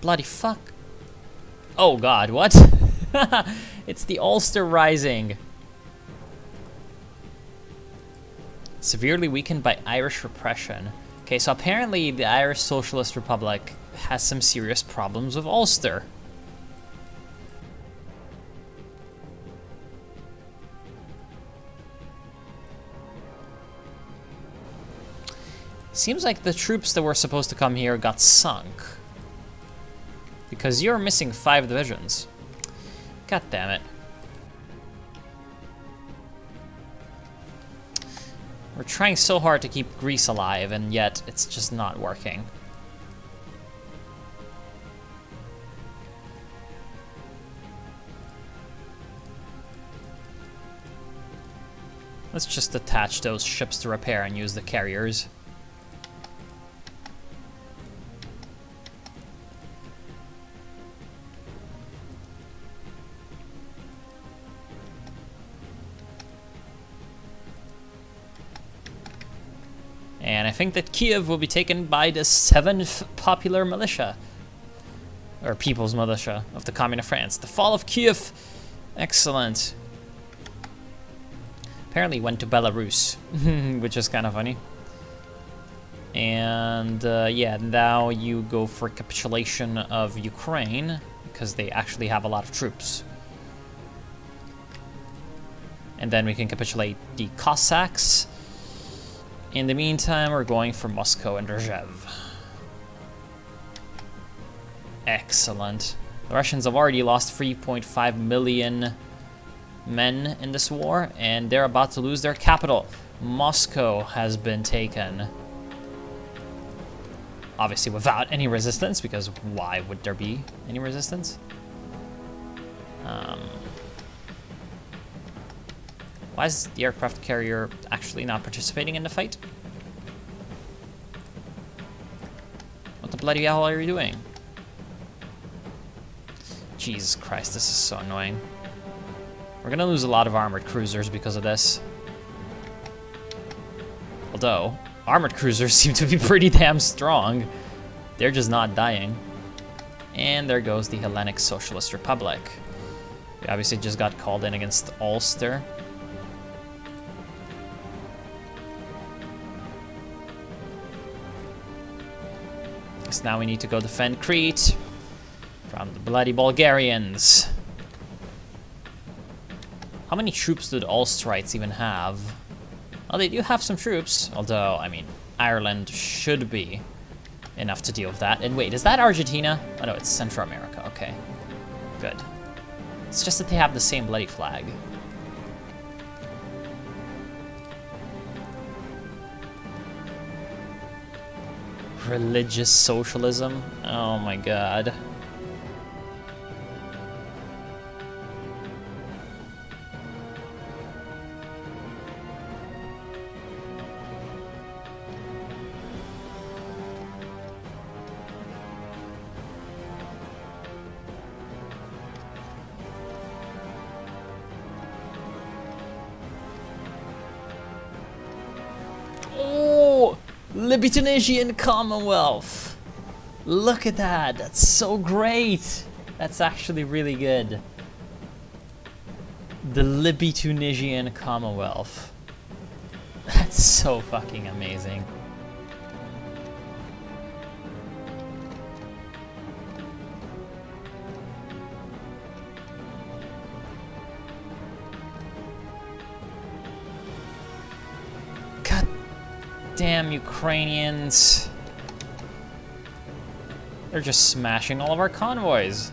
Bloody fuck. Oh god, what? It's the Ulster Rising. Severely weakened by Irish repression. Okay, so apparently the Irish Socialist Republic has some serious problems with Ulster. Seems like the troops that were supposed to come here got sunk. Because you're missing 5 divisions. God damn it. We're trying so hard to keep Greece alive, and yet it's just not working. Let's just attach those ships to repair and use the carriers. And I think that Kiev will be taken by the 7th Popular Militia. Or People's Militia of the Commune of France. The fall of Kiev. Excellent. Apparently went to Belarus, which is kind of funny. And yeah, now you go for capitulation of Ukraine, because they actually have a lot of troops. And then we can capitulate the Cossacks. In the meantime, we're going for Moscow and Rzhev. Excellent. The Russians have already lost 3.5 million men in this war, and they're about to lose their capital. Moscow has been taken. Obviously without any resistance, because why would there be any resistance? Why is the aircraft carrier actually not participating in the fight? What the bloody hell are you doing? Jesus Christ, this is so annoying. We're gonna lose a lot of armored cruisers because of this. Although, armored cruisers seem to be pretty damn strong. They're just not dying. And there goes the Hellenic Socialist Republic. We obviously just got called in against Ulster. So now we need to go defend Crete from the bloody Bulgarians. How many troops do the Ulsterites even have? Well, they do have some troops, although, I mean, Ireland should be enough to deal with that. And wait, is that Argentina? Oh no, it's Central America, okay. Good. It's just that they have the same bloody flag. Religious socialism? Oh my god. Libya-Tunisian Commonwealth. Look at that. That's so great. That's actually really good. The Libya-Tunisian Commonwealth. That's so fucking amazing. Damn Ukrainians. They're just smashing all of our convoys.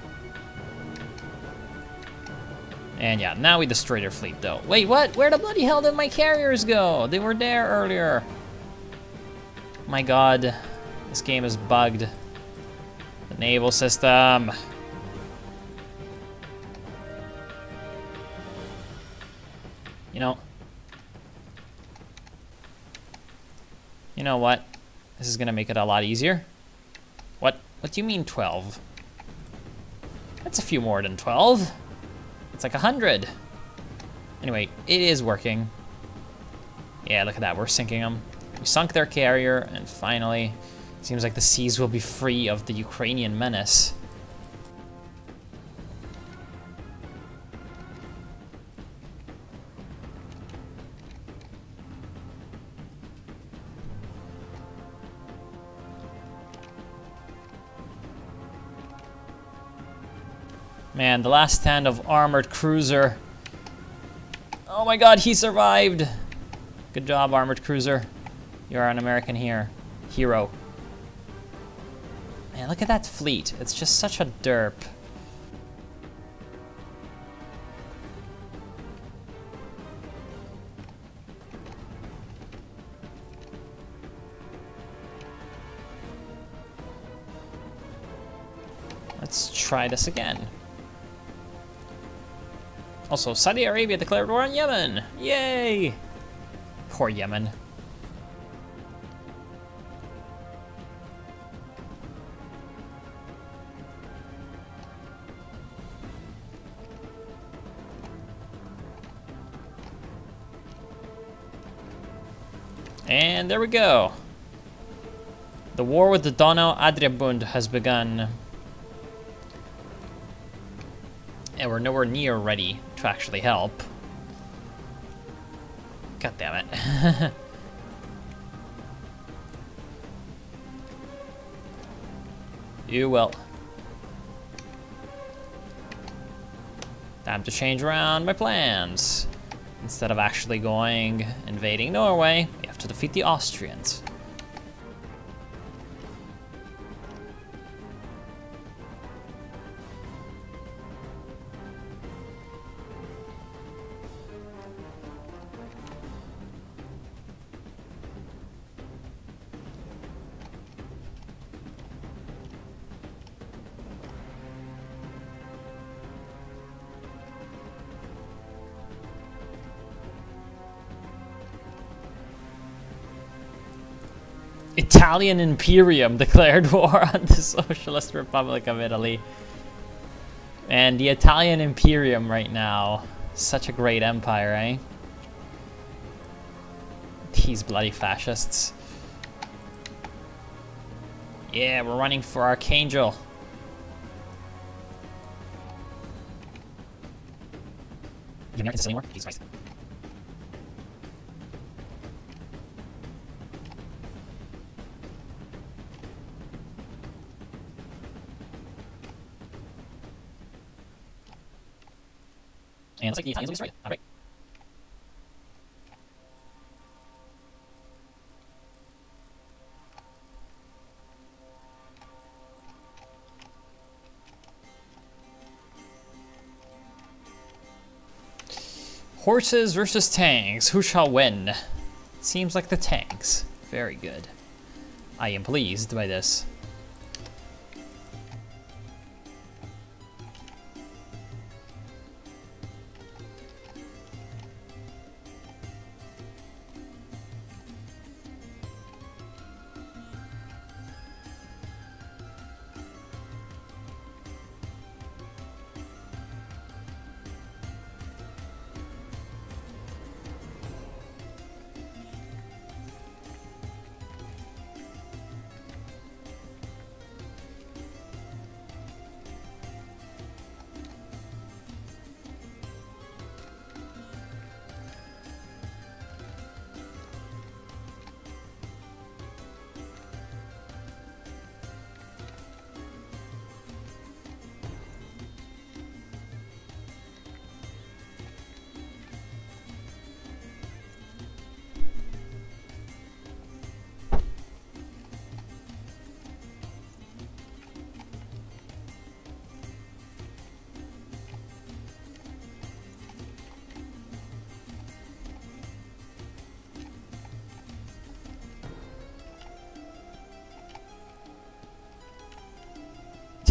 And yeah, now we destroyed their fleet though. Wait, what? Where the bloody hell did my carriers go? They were there earlier. My god. This game is bugged. The naval system. You know what? This is gonna make it a lot easier. What do you mean 12? That's a few more than 12. It's like 100. Anyway, it is working. Yeah, look at that, we're sinking them. We sunk their carrier, and finally, Seems like the seas will be free of the Ukrainian menace. Man, the last stand of armored cruiser. Oh my god, he survived! Good job, armored cruiser. You are an American hero. Man, look at that fleet. It's just such a derp. Let's try this again. Also, Saudi Arabia declared war on Yemen! Yay! Poor Yemen. And there we go. The war with the Donau-Adria-Bund has begun. And we're nowhere near ready to actually help. God damn it. You will. Time to change around my plans. Instead of actually invading Norway, we have to defeat the Austrians. Italian Imperium declared war on the Socialist Republic of Italy. And the Italian Imperium right now, such a great empire, eh? These bloody fascists. Yeah, we're running for Archangel. The Americans anymore? Jesus Christ. And looks like the Italians will destroy it. Alright. Horses versus tanks. Who shall win? Seems like the tanks. Very good. I am pleased by this.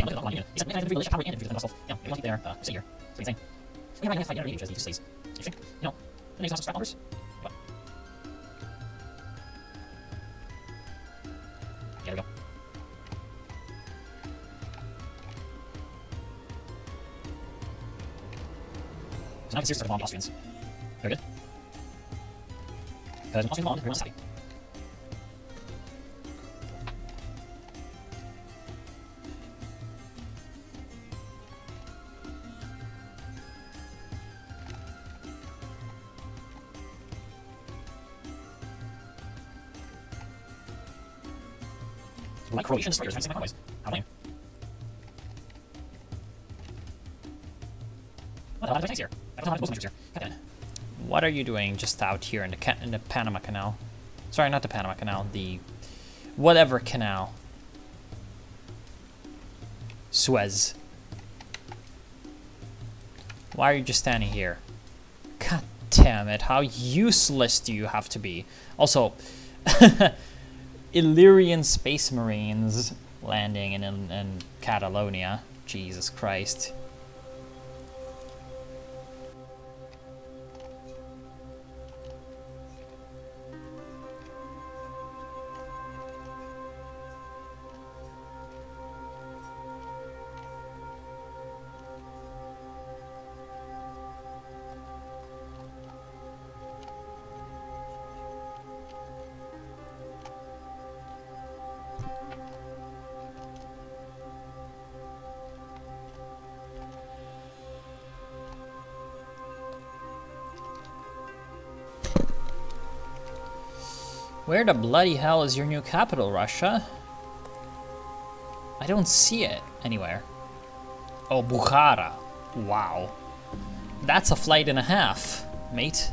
Look at that one unit. He's mechanized infantry militia cavalry and infantry defense vessel. We want to keep their sit here. So he's saying. We have 5 unit as these cities. Interesting. You know, the next strap bombers. What? Yeah, there we go. So now I can seriously start to bomb the Austrians. Very good. Because when Austrians bombed, everyone's happy. Like Croatian destroyers trying to sink my convoys. How lame. What the hell are tanks here? I don't know how to post here. God damn it. What are you doing just out here in the Panama Canal? Sorry, not the Panama Canal. The whatever canal. Suez. Why are you just standing here? God damn it, how useless do you have to be? Also, Illyrian Space Marines landing in Catalonia. Jesus Christ. Where the bloody hell is your new capital, Russia? I don't see it anywhere. Oh, Bukhara. Wow. That's a flight and a half, mate.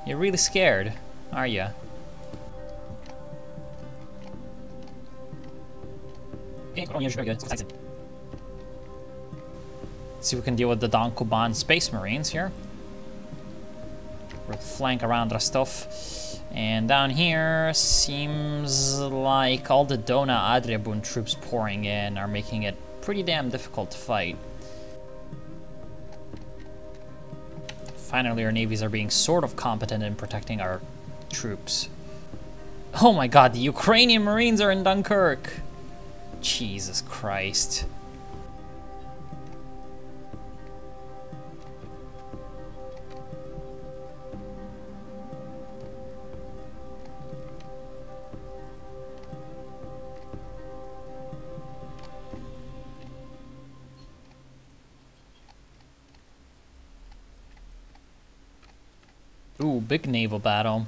You're really scared, are you? Okay, see if we can deal with the Don Kuban Space Marines here. We'll flank around Rostov. And down here, seems like all the Dona Adriabun troops pouring in are making it pretty damn difficult to fight. Finally, our navies are being sort of competent in protecting our troops. Oh my god, the Ukrainian Marines are in Dunkirk! Jesus Christ. Ooh, big naval battle.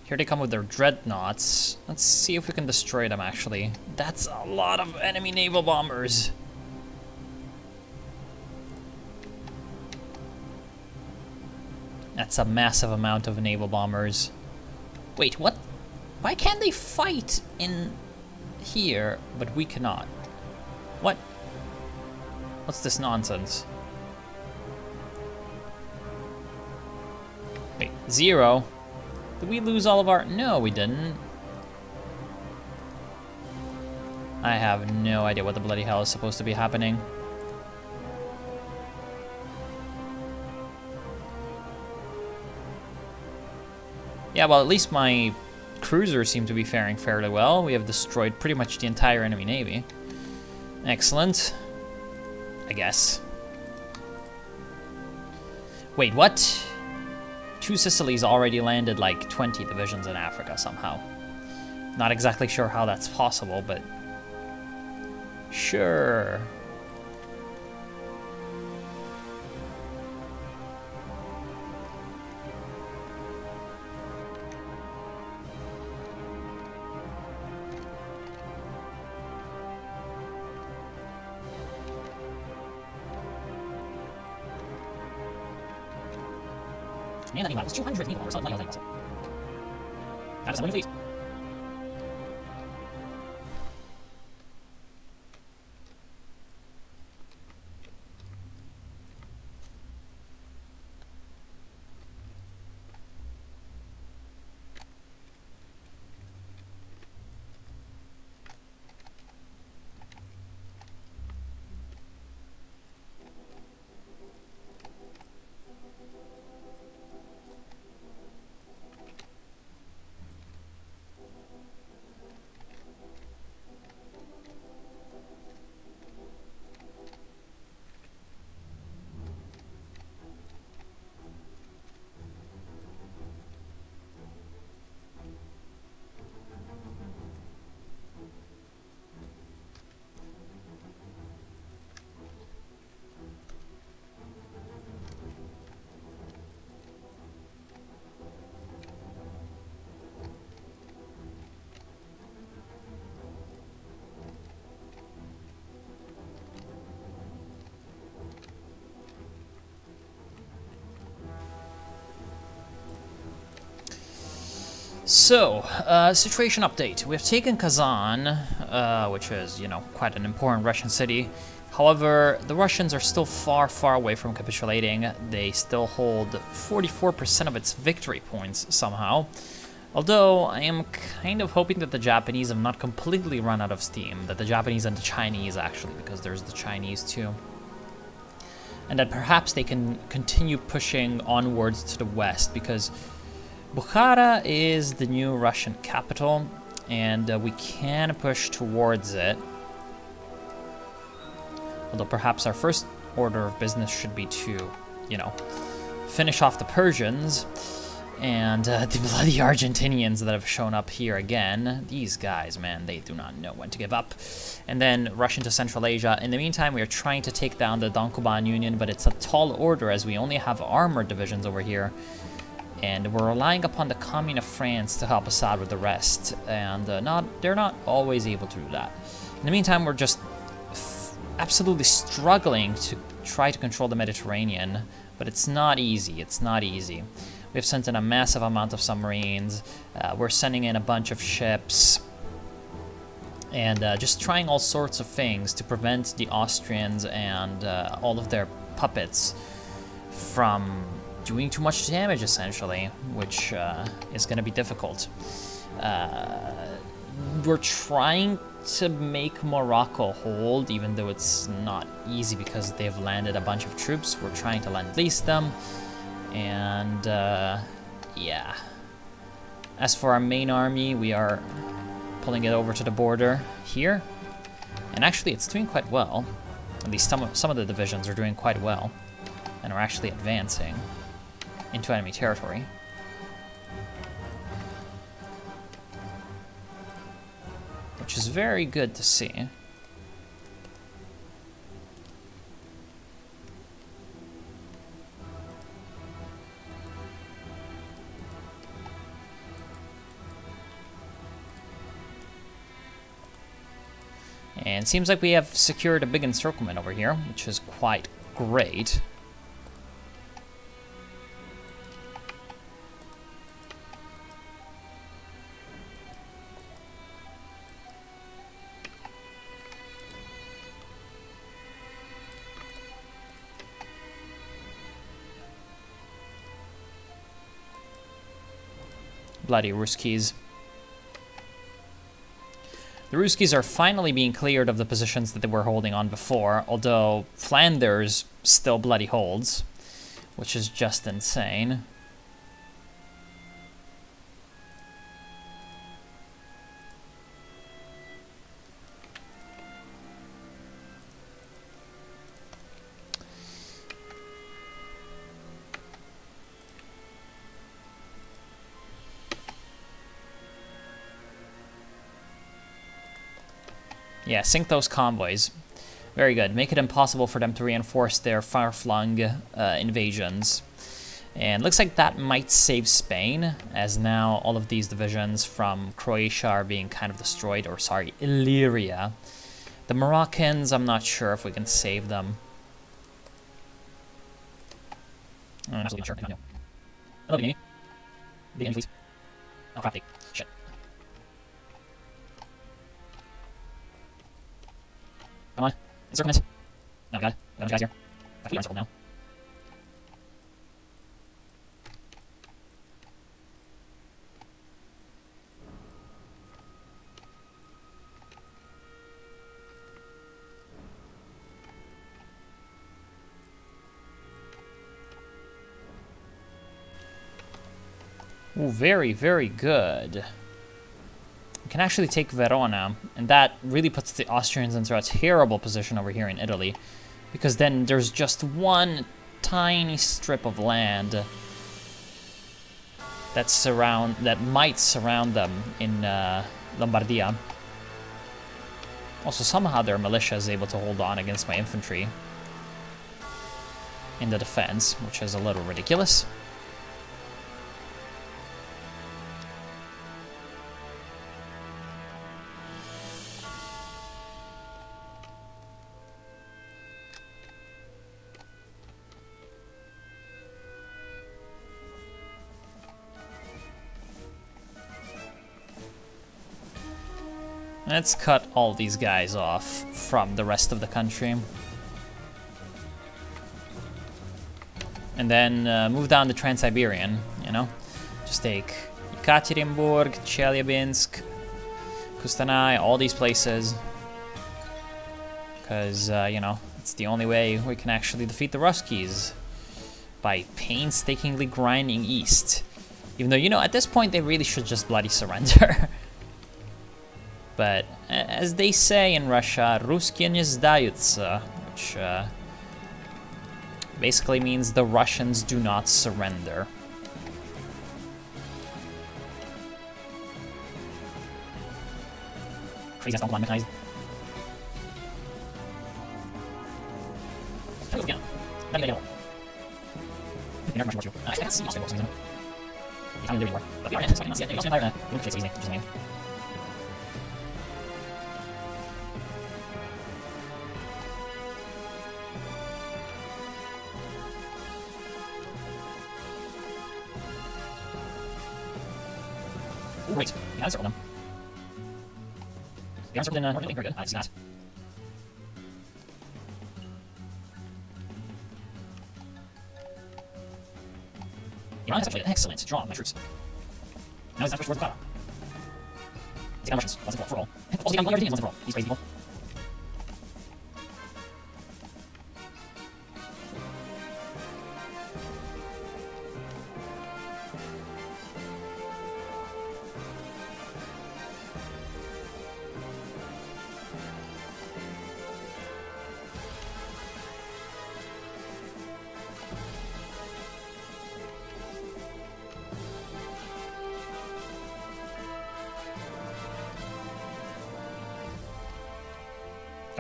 Here they come with their dreadnoughts. Let's see if we can destroy them, actually. That's a lot of enemy naval bombers. That's a massive amount of naval bombers. Wait, what? Why can't they fight in here, but we cannot? What? What's this nonsense? Wait, 0? Did we lose all of our... No, we didn't. I have no idea what the bloody hell is supposed to be happening. Yeah, well, at least my cruisers seem to be faring fairly well. We have destroyed pretty much the entire enemy navy. Excellent. I guess. Wait, what? 2 Sicilies already landed like 20 divisions in Africa somehow. Not exactly sure how that's possible, but sure. Man, that was 200 naval bombers. That is a fleet. So, situation update. We have taken Kazan, which is, you know, quite an important Russian city. However, the Russians are still far, far away from capitulating. They still hold 44% of its victory points somehow. Although, I am kind of hoping that the Japanese have not completely run out of steam. That the Japanese and the Chinese, actually, because there's the Chinese too. And that perhaps they can continue pushing onwards to the west, because Bukhara is the new Russian capital, and we can push towards it. Although perhaps our first order of business should be to, you know, finish off the Persians and the bloody Argentinians that have shown up here again. These guys, man, they do not know when to give up. And then rush into Central Asia. In the meantime, we are trying to take down the Dankoban Union, but it's a tall order as we only have armored divisions over here. And we're relying upon the Commune of France to help us out with the rest. And they're not always able to do that. In the meantime, we're just absolutely struggling to try to control the Mediterranean. But it's not easy. It's not easy. We've sent in a massive amount of submarines. We're sending in a bunch of ships. And just trying all sorts of things to prevent the Austrians and all of their puppets from doing too much damage, essentially, which is going to be difficult. We're trying to make Morocco hold, even though it's not easy because they've landed a bunch of troops. We're trying to lend-lease them, and yeah. As for our main army, we are pulling it over to the border here, and actually it's doing quite well. At least some of the divisions are doing quite well, and are actually advancing into enemy territory. Which is very good to see. And it seems like we have secured a big encirclement over here, which is quite great. Bloody Ruskies. The Ruskies are finally being cleared of the positions that they were holding on before, although Flanders still bloody holds, which is just insane. Yeah, sink those convoys. Very good. Make it impossible for them to reinforce their far-flung invasions. And looks like that might save Spain, as now all of these divisions from Croatia are being kind of destroyed, or sorry, Illyria. The Moroccans, I'm not sure if we can save them. I'm absolutely sure. No. Hello, the enemy fleet. Oh, crap, shit. Come on, encirclement. Oh god, got guys here. My fleet are encircled now. Ooh, very, very good. We can actually take Verona, and that really puts the Austrians into a terrible position over here in Italy, because then there's just one tiny strip of land that might surround them in Lombardia. Also, somehow their militia is able to hold on against my infantry in the defense, which is a little ridiculous. Let's cut all these guys off from the rest of the country. And then move down the Trans-Siberian, you know? Just take Yekaterinburg, Chelyabinsk, Kustanai, all these places. Because, you know, it's the only way we can actually defeat the Ruskies. By painstakingly grinding east. Even though, you know, at this point they really should just bloody surrender. But, as they say in Russia, Ruskiye не сдаются, which basically means the Russians do not surrender. Crazy ass mechanized. I can't see Moscow for some reason. He's not anymore. But we are in, so I cannot see it. Moscow Empire, we don't create so easily, which is lame. Ooh, wait. We haven't circled them. We haven't circled in North Italy. Very good. I see that. Iran has actually an excellent draw on my troops. Now he's not pushed towards the battle. Take on Russians, once and for all. Also take on Argentinians once and for all. These crazy people.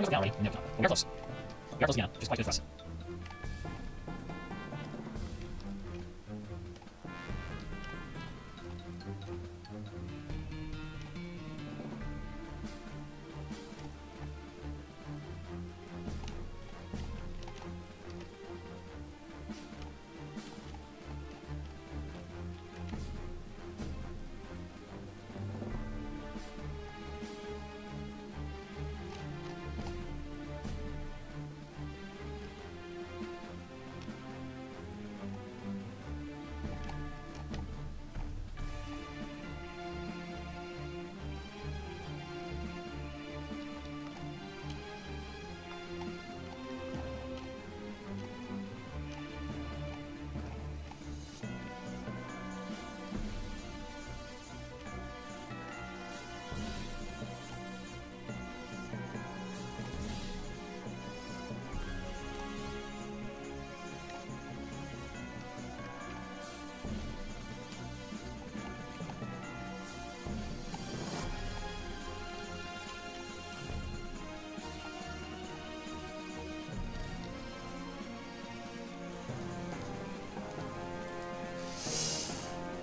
Down already. No, we are close. We are close again, which is quite good for us.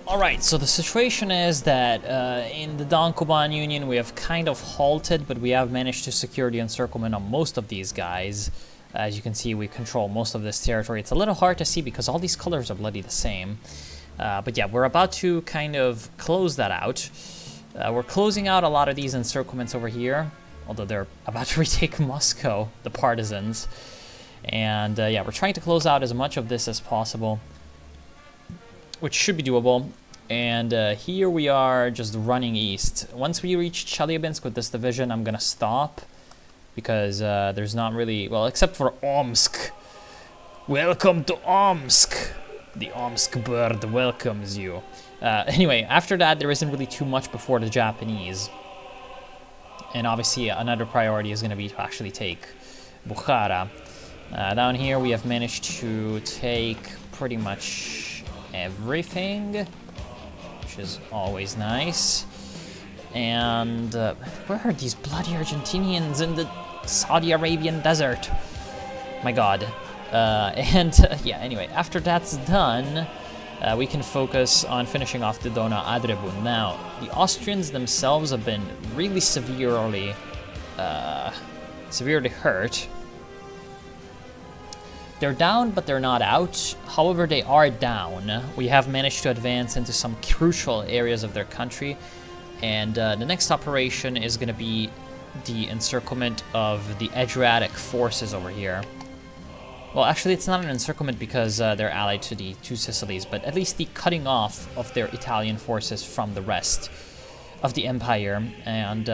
Alright, so the situation is that in the Don-Kuban Union we have kind of halted, but we have managed to secure the encirclement on most of these guys. As you can see, we control most of this territory. It's a little hard to see because all these colors are bloody the same. But yeah, we're about to kind of close that out. We're closing out a lot of these encirclements over here, although they're about to retake Moscow, the partisans. And yeah, we're trying to close out as much of this as possible, which should be doable. And here we are just running east. Once we reach Chelyabinsk with this division, I'm gonna stop, because there's not really, well, except for Omsk. Welcome to Omsk! The Omsk bird welcomes you. Anyway, after that, there isn't really too much before the Japanese. And obviously, another priority is gonna be to actually take Bukhara. Down here, we have managed to take pretty much everything, which is always nice. And where are these bloody Argentinians in the Saudi Arabian desert? My god. Yeah, anyway, after that's done, we can focus on finishing off the Dona Adrebun. Now, the Austrians themselves have been really severely hurt. They're down, but they're not out. However, they are down. We have managed to advance into some crucial areas of their country, And the next operation is going to be the encirclement of the Adriatic forces over here. Well, actually, it's not an encirclement because they're allied to the two Sicilies, but at least the cutting off of their Italian forces from the rest of the empire. And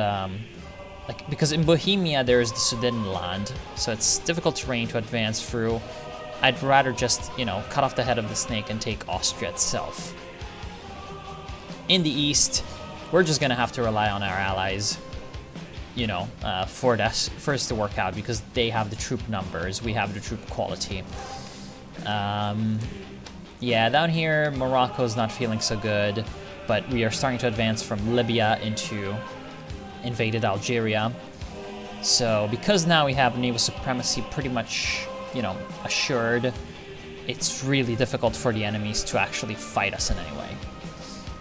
like, because in Bohemia there's the Sudetenland, so it's difficult terrain to advance through. I'd rather just, you know, cut off the head of the snake and take Austria itself. In the east, we're just gonna have to rely on our allies, you know, for this first to work out, because they have the troop numbers, we have the troop quality. Yeah, down here, Morocco's not feeling so good, but we are starting to advance from Libya into invaded Algeria. So because now we have naval supremacy pretty much, you know, assured, it's really difficult for the enemies to actually fight us in any way.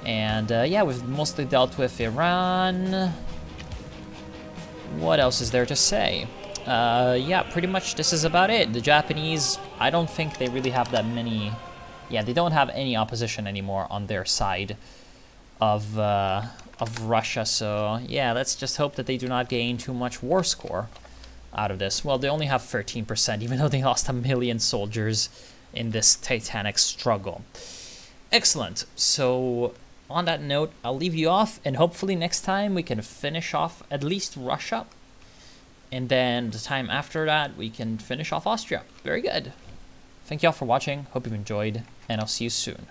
And yeah, we've mostly dealt with Iran. What else is there to say? Yeah, pretty much this is about it. The Japanese, I don't think they really have that many... Yeah, they don't have any opposition anymore on their side of Russia. So yeah, let's just hope that they do not gain too much war score out of this. Well, they only have 13%, even though they lost 1 million soldiers in this titanic struggle. Excellent. So on that note, I'll leave you off, and hopefully next time we can finish off at least Russia, and then the time after that we can finish off Austria. Very good. Thank you all for watching. Hope you've enjoyed, and I'll see you soon.